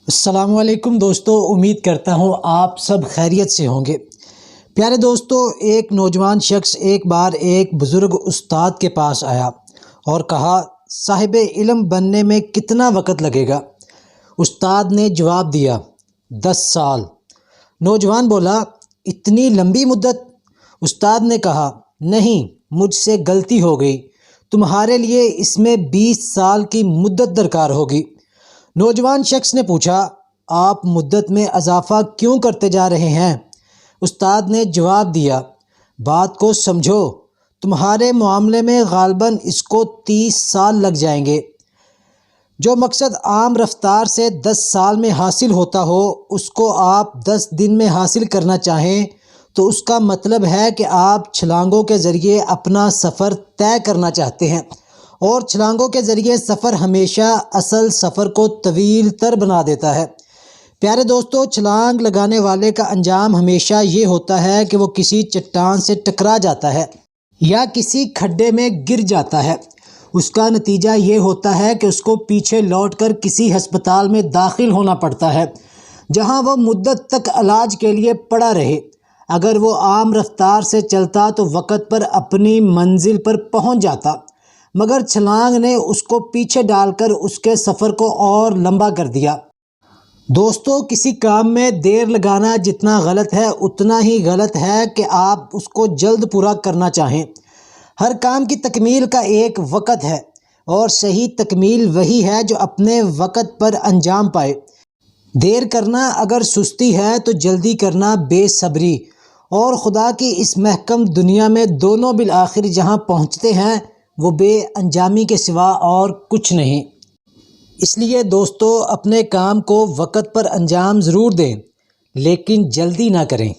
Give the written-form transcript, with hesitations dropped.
السلام علیکم دوستو، امید کرتا ہوں آپ سب خیریت سے ہوں گے۔ پیارے دوستو، ایک نوجوان شخص ایک بار ایک بزرگ استاد کے پاس آیا اور کہا، صاحب علم بننے میں کتنا وقت لگے گا؟ استاد نے جواب دیا، 10 سال۔ نوجوان بولا، اتنی لمبی مدت؟ استاد نے کہا، نہیں، مجھ سے غلطی ہو گئی، تمہارے لیے اس میں 20 سال کی مدت درکار ہوگی۔ نوجوان شخص نے پوچھا، آپ مدت میں اضافہ کیوں کرتے جا رہے ہیں؟ استاد نے جواب دیا، بات کو سمجھو، تمہارے معاملے میں غالباً اس کو 30 سال لگ جائیں گے۔ جو مقصد عام رفتار سے 10 سال میں حاصل ہوتا ہو، اس کو آپ 10 دن میں حاصل کرنا چاہیں تو اس کا مطلب ہے کہ آپ چھلانگوں کے ذریعے اپنا سفر طے کرنا چاہتے ہیں، اور چھلانگوں کے ذریعے سفر ہمیشہ اصل سفر کو طویل تر بنا دیتا ہے۔ پیارے دوستو، چھلانگ لگانے والے کا انجام ہمیشہ یہ ہوتا ہے کہ وہ کسی چٹان سے ٹکرا جاتا ہے یا کسی کھڈے میں گر جاتا ہے۔ اس کا نتیجہ یہ ہوتا ہے کہ اس کو پیچھے لوٹ کر کسی ہسپتال میں داخل ہونا پڑتا ہے، جہاں وہ مدت تک علاج کے لیے پڑا رہے۔ اگر وہ عام رفتار سے چلتا تو وقت پر اپنی منزل پر پہنچ جاتا، مگر چھلانگ نے اس کو پیچھے ڈال کر اس کے سفر کو اور لمبا کر دیا۔ دوستو، کسی کام میں دیر لگانا جتنا غلط ہے، اتنا ہی غلط ہے کہ آپ اس کو جلد پورا کرنا چاہیں۔ ہر کام کی تکمیل کا ایک وقت ہے، اور صحیح تکمیل وہی ہے جو اپنے وقت پر انجام پائے۔ دیر کرنا اگر سستی ہے تو جلدی کرنا بے صبری، اور خدا کی اس محکم دنیا میں دونوں بالآخر جہاں پہنچتے ہیں وہ بے انجامی کے سوا اور کچھ نہیں۔ اس لیے دوستو، اپنے کام کو وقت پر انجام ضرور دیں، لیکن جلدی نہ کریں۔